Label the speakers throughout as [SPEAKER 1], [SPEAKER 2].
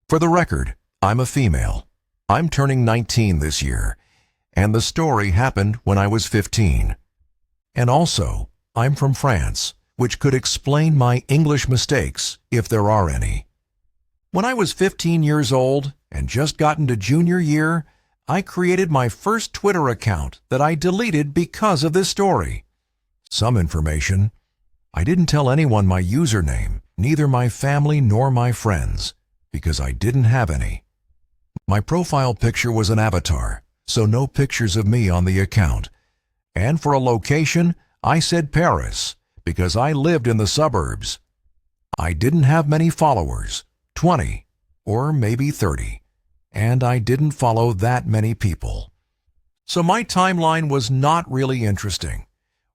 [SPEAKER 1] For the record, I'm a female. I'm turning 19 this year, and the story happened when I was 15. And also, I'm from France, which could explain my English mistakes, if there are any. When I was 15 years old and just gotten to junior year, I created my first Twitter account that I deleted because of this story. Some information. I didn't tell anyone my username, neither my family nor my friends, because I didn't have any. My profile picture was an avatar, so no pictures of me on the account. And for a location, I said Paris, because I lived in the suburbs. I didn't have many followers, 20 or maybe 30, and I didn't follow that many people. So my timeline was not really interesting.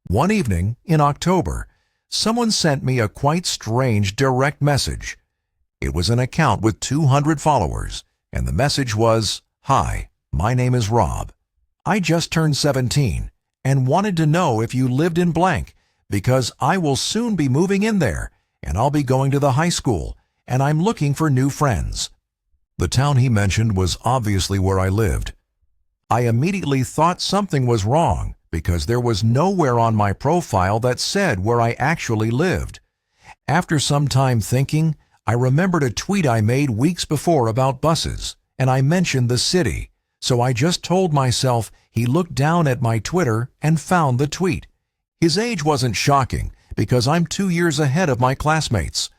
[SPEAKER 1] One evening in October, someone sent me a quite strange direct message. It was an account with 200 followers, and the message was, "Hi, my name is Rob. I just turned 17 and wanted to know if you lived in blank, because I will soon be moving in there, and I'll be going to the high school, and I'm looking for new friends." The town he mentioned was obviously where I lived. I immediately thought something was wrong because there was nowhere on my profile that said where I actually lived. After some time thinking, I remembered a tweet I made weeks before about buses, and I mentioned the city, so I just told myself he looked down at my Twitter and found the tweet. His age wasn't shocking because I'm 2 years ahead of my classmates.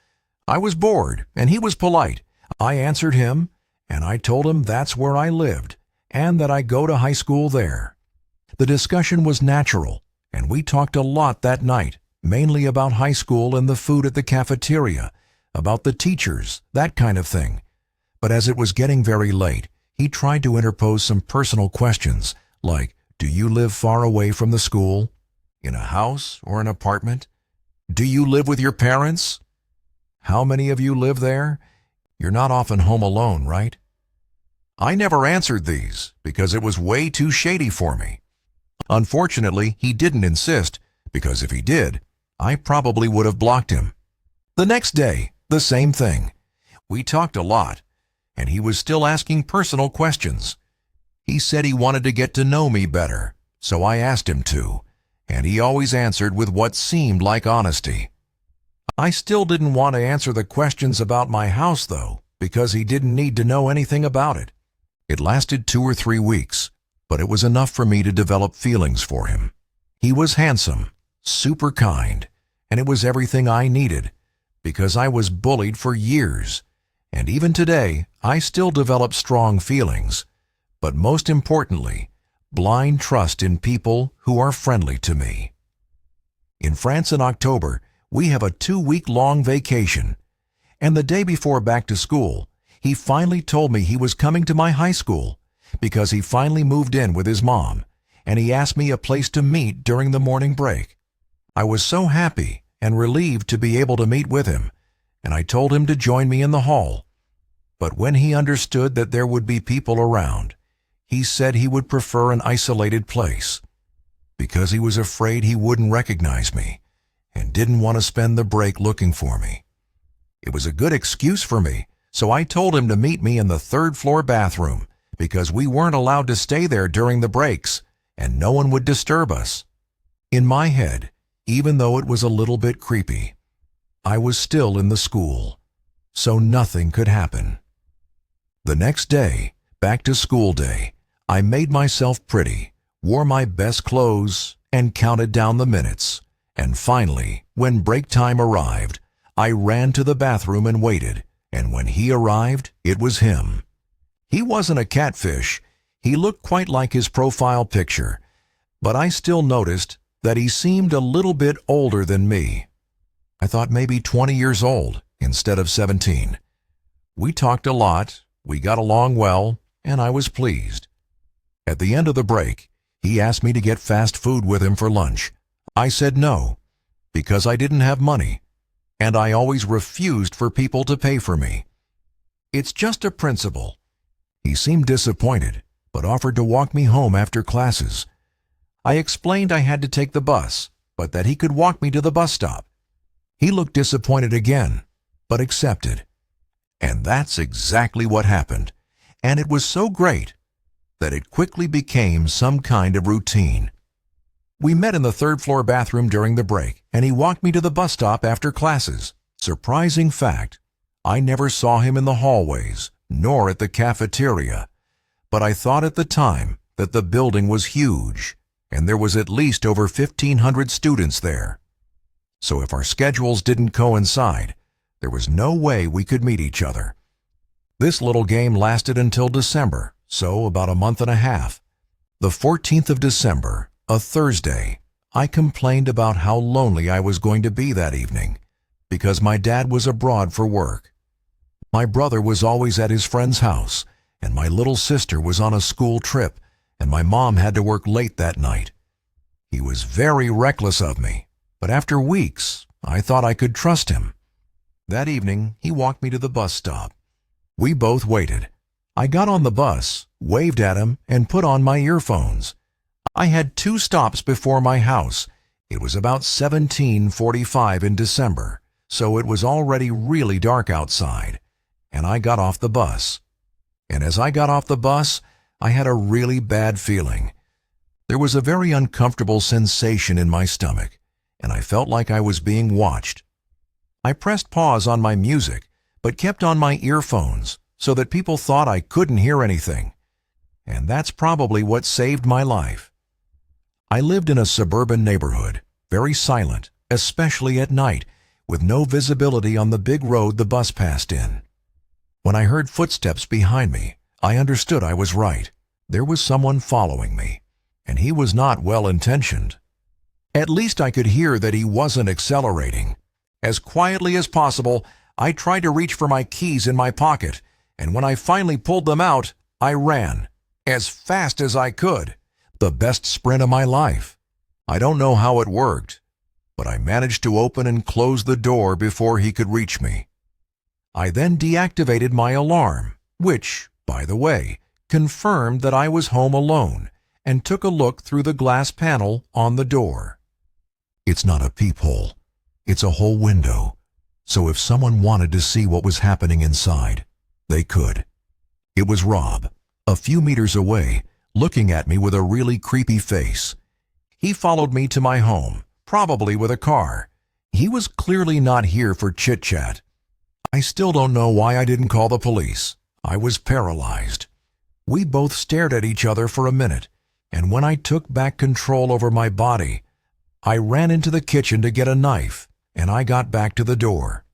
[SPEAKER 1] I was bored, and he was polite. I answered him, and I told him that's where I lived, and that I go to high school there. The discussion was natural, and we talked a lot that night, mainly about high school and the food at the cafeteria, about the teachers, that kind of thing. But as it was getting very late, he tried to interpose some personal questions, like, do you live far away from the school? In a house or an apartment? Do you live with your parents? How many of you live there? You're not often home alone, right? I never answered these because it was way too shady for me. Unfortunately, he didn't insist, because if he did, I probably would have blocked him. The next day, the same thing. We talked a lot, and he was still asking personal questions. He said he wanted to get to know me better, so I asked him to, and he always answered with what seemed like honesty. I still didn't want to answer the questions about my house, though, because he didn't need to know anything about it. It lasted 2 or 3 weeks, but it was enough for me to develop feelings for him. He was handsome, super kind, and it was everything I needed, because I was bullied for years, and even today I still develop strong feelings, but most importantly, blind trust in people who are friendly to me. In France in October, we have a 2-week-long vacation, and the day before back to school, he finally told me he was coming to my high school because he finally moved in with his mom, and he asked me a place to meet during the morning break. I was so happy and relieved to be able to meet with him, and I told him to join me in the hall. But when he understood that there would be people around, he said he would prefer an isolated place because he was afraid he wouldn't recognize me and didn't want to spend the break looking for me. It was a good excuse for me, so I told him to meet me in the 3rd-floor bathroom because we weren't allowed to stay there during the breaks and no one would disturb us. In my head, even though it was a little bit creepy, I was still in the school, so nothing could happen. The next day, back to school day, I made myself pretty, wore my best clothes, and counted down the minutes. And finally, when break time arrived, I ran to the bathroom and waited, and when he arrived, it was him. He wasn't a catfish. He looked quite like his profile picture, but I still noticed that he seemed a little bit older than me. I thought maybe 20 years old instead of 17. We talked a lot, we got along well, and I was pleased. At the end of the break, he asked me to get fast food with him for lunch. I said no, because I didn't have money, and I always refused for people to pay for me. It's just a principle. He seemed disappointed, but offered to walk me home after classes. I explained I had to take the bus, but that he could walk me to the bus stop. He looked disappointed again, but accepted. And that's exactly what happened. And it was so great that it quickly became some kind of routine. We met in the third-floor bathroom during the break, and he walked me to the bus stop after classes. Surprising fact, I never saw him in the hallways, nor at the cafeteria. But I thought at the time that the building was huge, and there was at least over 1,500 students there. So if our schedules didn't coincide, there was no way we could meet each other. This little game lasted until December, so about a month and a half. The 14th of December, a Thursday, I complained about how lonely I was going to be that evening because my dad was abroad for work. My brother was always at his friend's house, and my little sister was on a school trip, and my mom had to work late that night. He was very reckless of me, but after weeks, I thought I could trust him. That evening, he walked me to the bus stop. We both waited. I got on the bus, waved at him, and put on my earphones. I had 2 stops before my house. It was about 17:45 in December, so it was already really dark outside, and I got off the bus. And as I got off the bus, I had a really bad feeling. There was a very uncomfortable sensation in my stomach, and I felt like I was being watched. I pressed pause on my music, but kept on my earphones so that people thought I couldn't hear anything. And that's probably what saved my life. I lived in a suburban neighborhood, very silent, especially at night, with no visibility on the big road the bus passed in. When I heard footsteps behind me, I understood I was right. There was someone following me, and he was not well-intentioned. At least I could hear that he wasn't accelerating. As quietly as possible, I tried to reach for my keys in my pocket, and when I finally pulled them out, I ran, as fast as I could. The best sprint of my life. I don't know how it worked, but I managed to open and close the door before he could reach me. I then deactivated my alarm, which, by the way, confirmed that I was home alone, and took a look through the glass panel on the door. It's not a peephole. It's a whole window, so if someone wanted to see what was happening inside, they could. It was Rob, a few meters away, looking at me with a really creepy face. He followed me to my home, probably with a car. He was clearly not here for chit-chat. I still don't know why I didn't call the police. I was paralyzed. We both stared at each other for a minute, and when I took back control over my body, I ran into the kitchen to get a knife, and I got back to the door.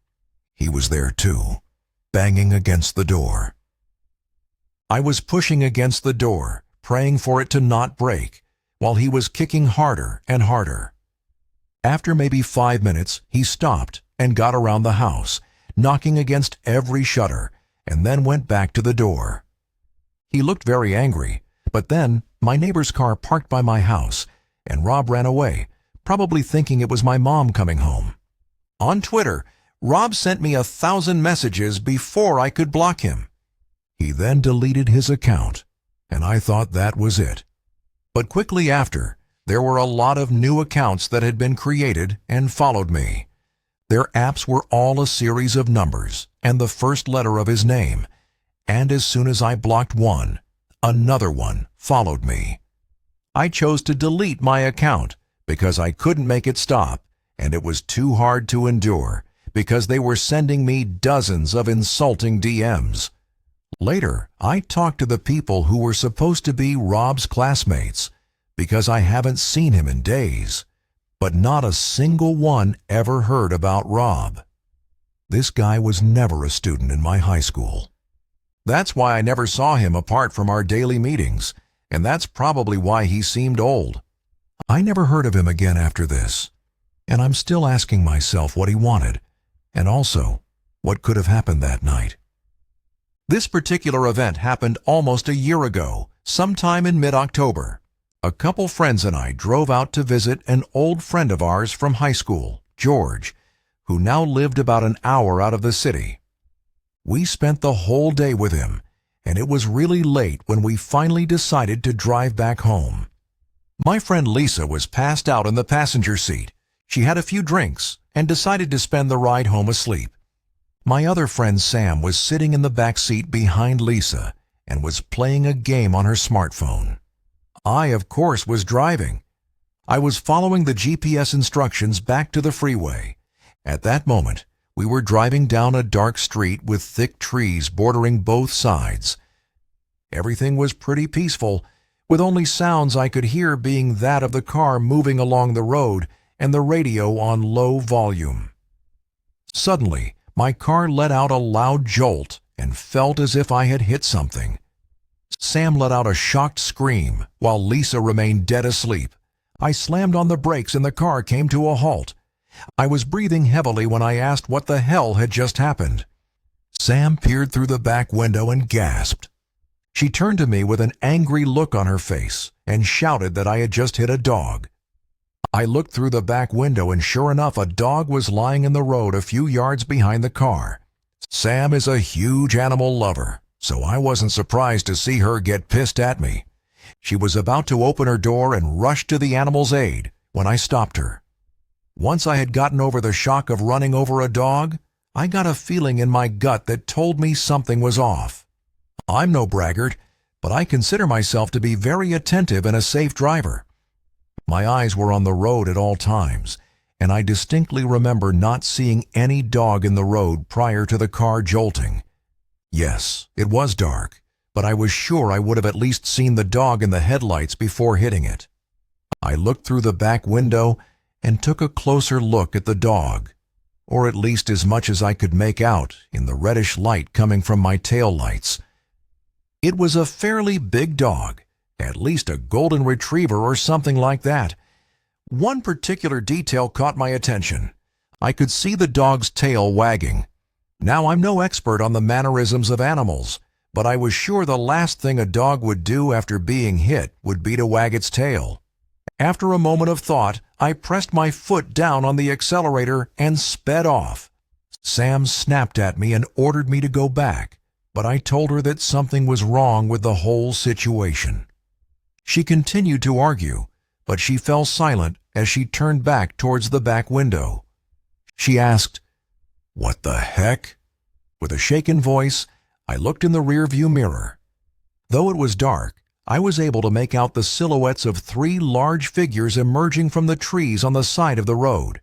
[SPEAKER 1] He was there too, banging against the door. I was pushing against the door, praying for it to not break, while he was kicking harder and harder. After maybe 5 minutes, he stopped and got around the house, knocking against every shutter, and then went back to the door. He looked very angry, but then my neighbor's car parked by my house, and Rob ran away, probably thinking it was my mom coming home. On Twitter, Rob sent me 1,000 messages before I could block him. He then deleted his account, and I thought that was it. But quickly after, there were a lot of new accounts that had been created and followed me. Their apps were all a series of numbers and the first letter of his name, and as soon as I blocked one, another one followed me. I chose to delete my account because I couldn't make it stop, and it was too hard to endure because they were sending me dozens of insulting DMs. Later, I talked to the people who were supposed to be Rob's classmates because I haven't seen him in days, but not a single one ever heard about Rob. This guy was never a student in my high school. That's why I never saw him apart from our daily meetings, and that's probably why he seemed old. I never heard of him again after this, and I'm still asking myself what he wanted, and also what could have happened that night. This particular event happened almost a year ago, sometime in mid-October. A couple friends and I drove out to visit an old friend of ours from high school, George, who now lived about an hour out of the city. We spent the whole day with him, and it was really late when we finally decided to drive back home. My friend Lisa was passed out in the passenger seat. She had a few drinks and decided to spend the ride home asleep. My other friend Sam was sitting in the back seat behind Lisa and was playing a game on her smartphone. I, of course, was driving. I was following the GPS instructions back to the freeway. At that moment, we were driving down a dark street with thick trees bordering both sides. Everything was pretty peaceful, with only sounds I could hear being that of the car moving along the road and the radio on low volume. Suddenly, my car let out a loud jolt and felt as if I had hit something. Sam let out a shocked scream while Lisa remained dead asleep. I slammed on the brakes and the car came to a halt. I was breathing heavily when I asked what the hell had just happened. Sam peered through the back window and gasped. She turned to me with an angry look on her face and shouted that I had just hit a dog. I looked through the back window and sure enough, a dog was lying in the road a few yards behind the car. Sam is a huge animal lover, so I wasn't surprised to see her get pissed at me. She was about to open her door and rush to the animal's aid when I stopped her. Once I had gotten over the shock of running over a dog, I got a feeling in my gut that told me something was off. I'm no braggart, but I consider myself to be very attentive and a safe driver. My eyes were on the road at all times, and I distinctly remember not seeing any dog in the road prior to the car jolting. Yes, it was dark, but I was sure I would have at least seen the dog in the headlights before hitting it. I looked through the back window and took a closer look at the dog, or at least as much as I could make out in the reddish light coming from my tail lights. It was a fairly big dog, at least a golden retriever or something like that. One particular detail caught my attention. I could see the dog's tail wagging. Now, I'm no expert on the mannerisms of animals, but I was sure the last thing a dog would do after being hit would be to wag its tail. After a moment of thought, I pressed my foot down on the accelerator and sped off. Sam snapped at me and ordered me to go back, but I told her that something was wrong with the whole situation. She continued to argue, but she fell silent as she turned back towards the back window. She asked, "What the heck?" With a shaken voice, I looked in the rearview mirror. Though it was dark, I was able to make out the silhouettes of 3 large figures emerging from the trees on the side of the road.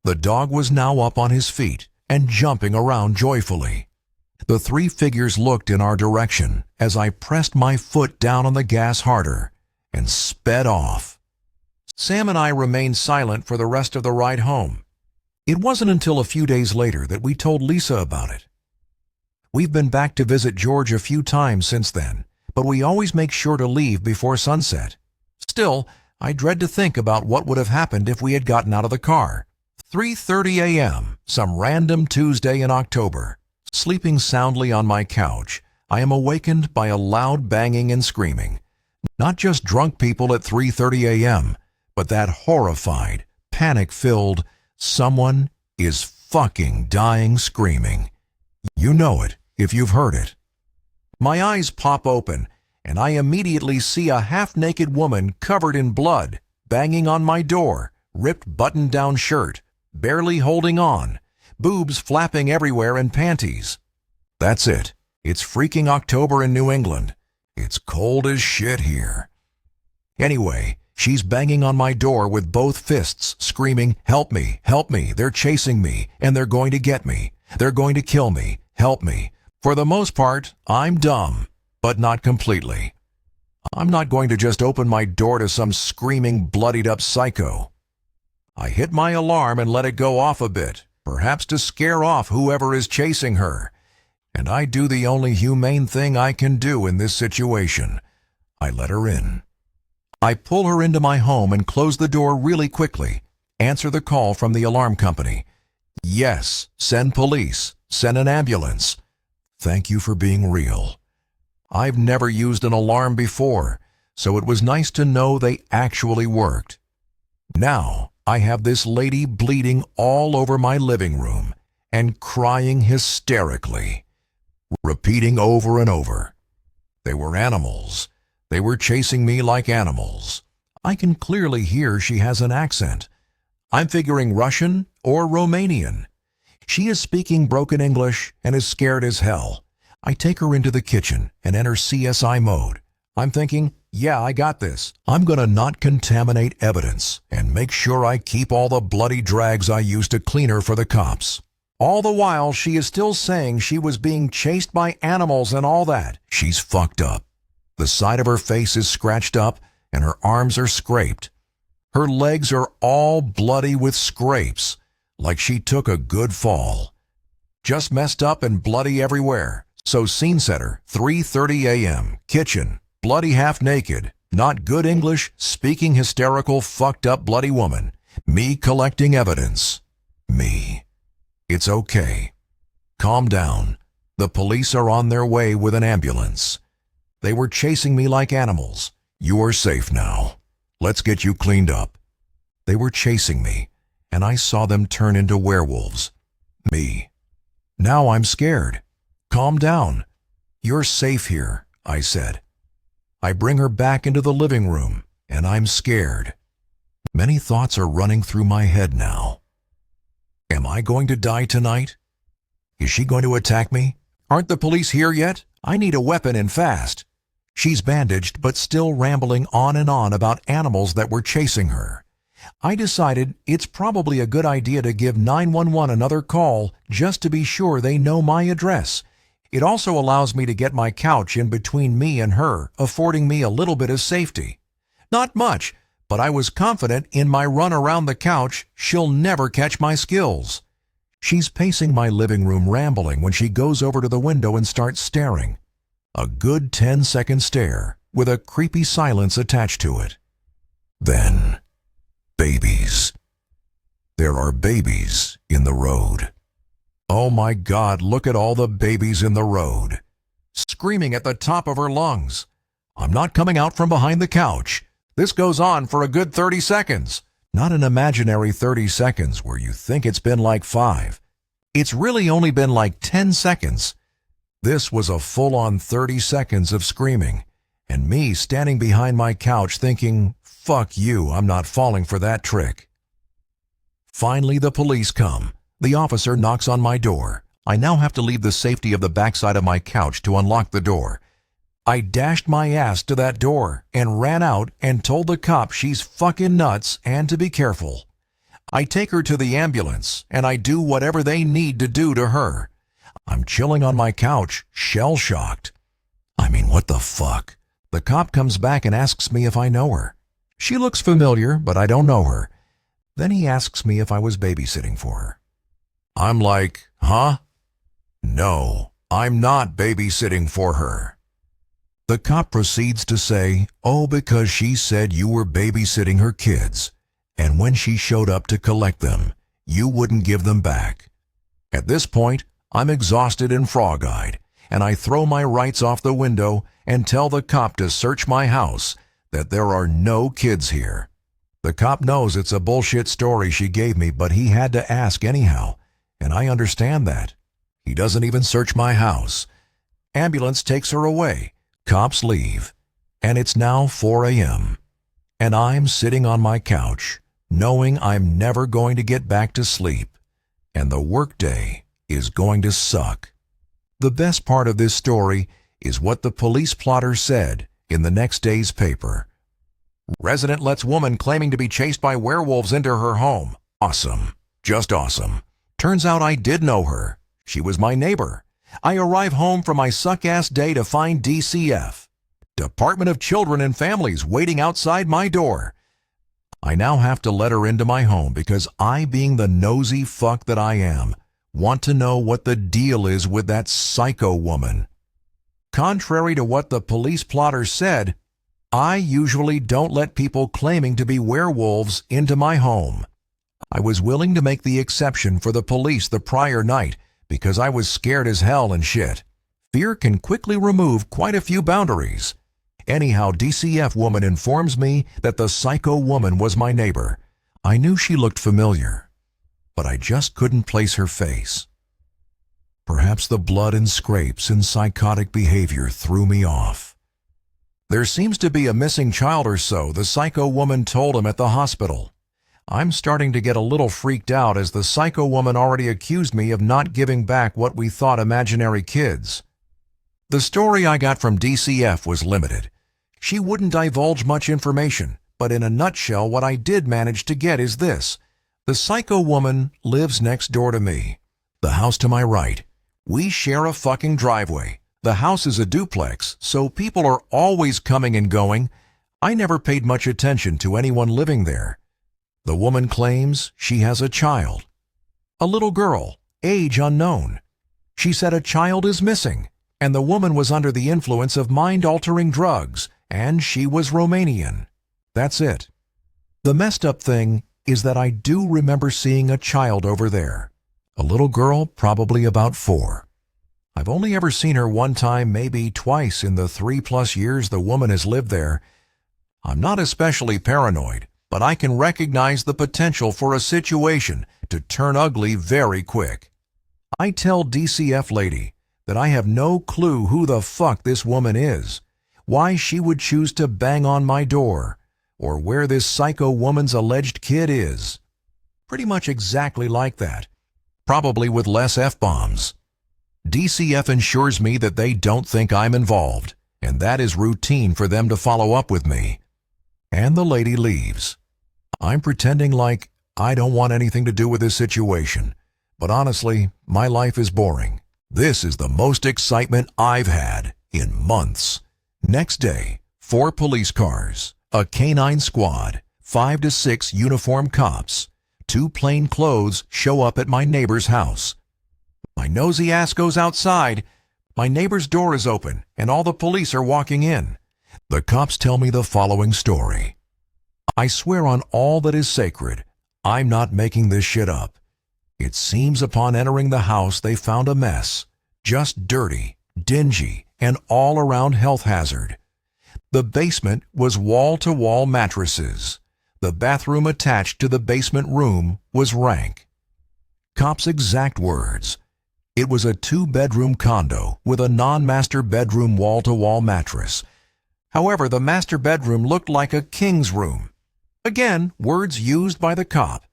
[SPEAKER 1] The dog was now up on his feet and jumping around joyfully. The 3 figures looked in our direction as I pressed my foot down on the gas harder and sped off. Sam and I remained silent for the rest of the ride home. It wasn't until a few days later that we told Lisa about it. We've been back to visit George a few times since then, but we always make sure to leave before sunset. Still, I dread to think about what would have happened if we had gotten out of the car. 3:30 a.m., some random Tuesday in October. Sleeping soundly on my couch, I am awakened by a loud banging and screaming. Not just drunk people at 3:30 a.m., but that horrified, panic-filled, someone is fucking dying screaming. You know it if you've heard it. My eyes pop open, and I immediately see a half-naked woman covered in blood, banging on my door, ripped button-down shirt, barely holding on, boobs flapping everywhere and panties. That's it. It's freaking October in New England. It's cold as shit here. Anyway, she's banging on my door with both fists, screaming, "Help me, help me, they're chasing me, and they're going to get me. They're going to kill me, help me." For the most part, I'm dumb, but not completely. I'm not going to just open my door to some screaming, bloodied-up psycho. I hit my alarm and let it go off a bit, perhaps to scare off whoever is chasing her. And I do the only humane thing I can do in this situation. I let her in. I pull her into my home and close the door really quickly. Answer the call from the alarm company. Yes, send police, send an ambulance. Thank you for being real. I've never used an alarm before, so it was nice to know they actually worked. Now, I have this lady bleeding all over my living room and crying hysterically, repeating over and over. They were animals. They were chasing me like animals. I can clearly hear she has an accent. I'm figuring Russian or Romanian. She is speaking broken English and is scared as hell. I take her into the kitchen and enter CSI mode. I'm thinking, yeah, I got this. I'm gonna not contaminate evidence and make sure I keep all the bloody drags I used to clean her for the cops. All the while, she is still saying she was being chased by animals and all that. She's fucked up. The side of her face is scratched up and her arms are scraped. Her legs are all bloody with scrapes, like she took a good fall. Just messed up and bloody everywhere. So scene setter, 3:30 a.m., kitchen, bloody half naked, not good English, speaking hysterical, fucked up bloody woman. Me collecting evidence. Me. It's okay. Calm down. The police are on their way with an ambulance. They were chasing me like animals. You are safe now. Let's get you cleaned up. They were chasing me, and I saw them turn into werewolves. Me. Now I'm scared. Calm down. You're safe here, I said. I bring her back into the living room, and I'm scared. Many thoughts are running through my head now. Am I going to die tonight? Is she going to attack me? Aren't the police here yet? I need a weapon and fast. She's bandaged but still rambling on and on about animals that were chasing her. I decided it's probably a good idea to give 911 another call just to be sure they know my address. It also allows me to get my couch in between me and her, affording me a little bit of safety. Not much, but I was confident in my run around the couch she'll never catch my skills. She's pacing my living room rambling when she goes over to the window and starts staring. A good 10-second stare with a creepy silence attached to it. Then, babies. There are babies in the road. Oh my God, look at all the babies in the road. Screaming at the top of her lungs. I'm not coming out from behind the couch. This goes on for a good 30 seconds. Not an imaginary 30 seconds where you think it's been like 5. It's really only been like 10 seconds. This was a full-on 30 seconds of screaming, and me standing behind my couch thinking, fuck you, I'm not falling for that trick. Finally, the police come. The officer knocks on my door. I now have to leave the safety of the backside of my couch to unlock the door. I dashed my ass to that door and ran out and told the cop she's fucking nuts and to be careful. I take her to the ambulance and I do whatever they need to do to her. I'm chilling on my couch, shell-shocked. I mean, what the fuck? The cop comes back and asks me if I know her. She looks familiar, but I don't know her. Then he asks me if I was babysitting for her. I'm like, huh? No, I'm not babysitting for her. The cop proceeds to say, oh, because she said you were babysitting her kids, and when she showed up to collect them, you wouldn't give them back. At this point, I'm exhausted and frog-eyed, and I throw my rights off the window and tell the cop to search my house, that there are no kids here. The cop knows it's a bullshit story she gave me, but he had to ask anyhow, and I understand that. He doesn't even search my house. Ambulance takes her away. Cops leave, and it's now 4 a.m., and I'm sitting on my couch, knowing I'm never going to get back to sleep, and the workday is going to suck. The best part of this story is what the police plotter said in the next day's paper. Resident lets woman claiming to be chased by werewolves into her home. Awesome. Just awesome. Turns out I did know her. She was my neighbor. I arrive home from my suck-ass day to find DCF, Department of Children and Families, waiting outside my door. I now have to let her into my home because I, being the nosy fuck that I am, want to know what the deal is with that psycho woman. Contrary to what the police plotter said, I usually don't let people claiming to be werewolves into my home. I was willing to make the exception for the police the prior night because I was scared as hell and shit. Fear can quickly remove quite a few boundaries. Anyhow, DCF woman informs me that the psycho woman was my neighbor. I knew she looked familiar, but I just couldn't place her face. Perhaps the blood and scrapes and psychotic behavior threw me off. There seems to be a missing child or so, the psycho woman told him at the hospital. I'm starting to get a little freaked out as the psycho woman already accused me of not giving back what we thought imaginary kids. The story I got from DCF was limited. She wouldn't divulge much information, but in a nutshell what I did manage to get is this. The psycho woman lives next door to me. The house to my right. We share a fucking driveway. The house is a duplex, so people are always coming and going. I never paid much attention to anyone living there. The woman claims she has a child. A little girl, age unknown. She said a child is missing, and the woman was under the influence of mind-altering drugs, and she was Romanian. That's it. The messed up thing is that I do remember seeing a child over there. A little girl, probably about 4. I've only ever seen her one time, maybe twice in the 3+ years the woman has lived there. I'm not especially paranoid, but I can recognize the potential for a situation to turn ugly very quick. I tell DCF lady that I have no clue who the fuck this woman is, why she would choose to bang on my door, or where this psycho woman's alleged kid is. Pretty much exactly like that, probably with less F-bombs. DCF ensures me that they don't think I'm involved, and that is routine for them to follow up with me. And the lady leaves. I'm pretending like I don't want anything to do with this situation, but honestly, my life is boring. This is the most excitement I've had in months. Next day, 4 police cars, a canine squad, 5 to 6 uniformed cops, 2 plain clothes show up at my neighbor's house. My nosy ass goes outside. My neighbor's door is open, and all the police are walking in. The cops tell me the following story. I swear on all that is sacred, I'm not making this shit up. It seems upon entering the house they found a mess, just dirty, dingy, and all around health hazard. The basement was wall-to-wall mattresses. The bathroom attached to the basement room was rank. Cops' exact words. It was a 2-bedroom condo with a non-master bedroom wall-to-wall mattress. However, the master bedroom looked like a king's room. Again, words used by the cop.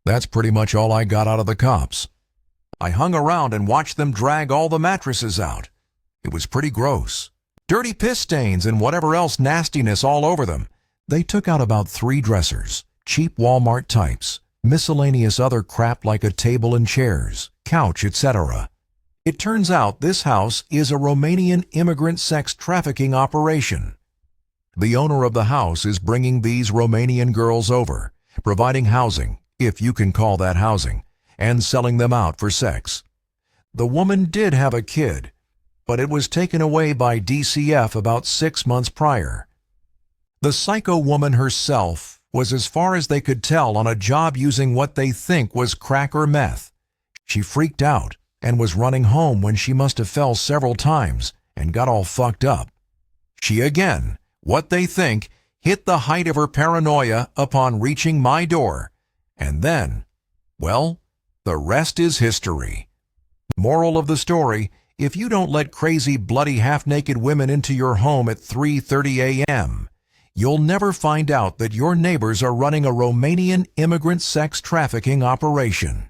[SPEAKER 1] That's pretty much all I got out of the cops. I hung around and watched them drag all the mattresses out. It was pretty gross. Dirty piss stains and whatever else nastiness all over them. They took out about 3 dressers, cheap Walmart types, miscellaneous other crap like a table and chairs, couch, etc. It turns out this house is a Romanian immigrant sex trafficking operation. The owner of the house is bringing these Romanian girls over, providing housing, if you can call that housing, and selling them out for sex. The woman did have a kid, but it was taken away by DCF about 6 months prior. The psycho woman herself was as far as they could tell on a job using what they think was crack or meth. She freaked out and was running home when she must have fell several times and got all fucked up. She again, what they think, hit the height of her paranoia upon reaching my door. And then, well, the rest is history. Moral of the story, if you don't let crazy, bloody, half-naked women into your home at 3:30 a.m., you'll never find out that your neighbors are running a Romanian immigrant sex trafficking operation.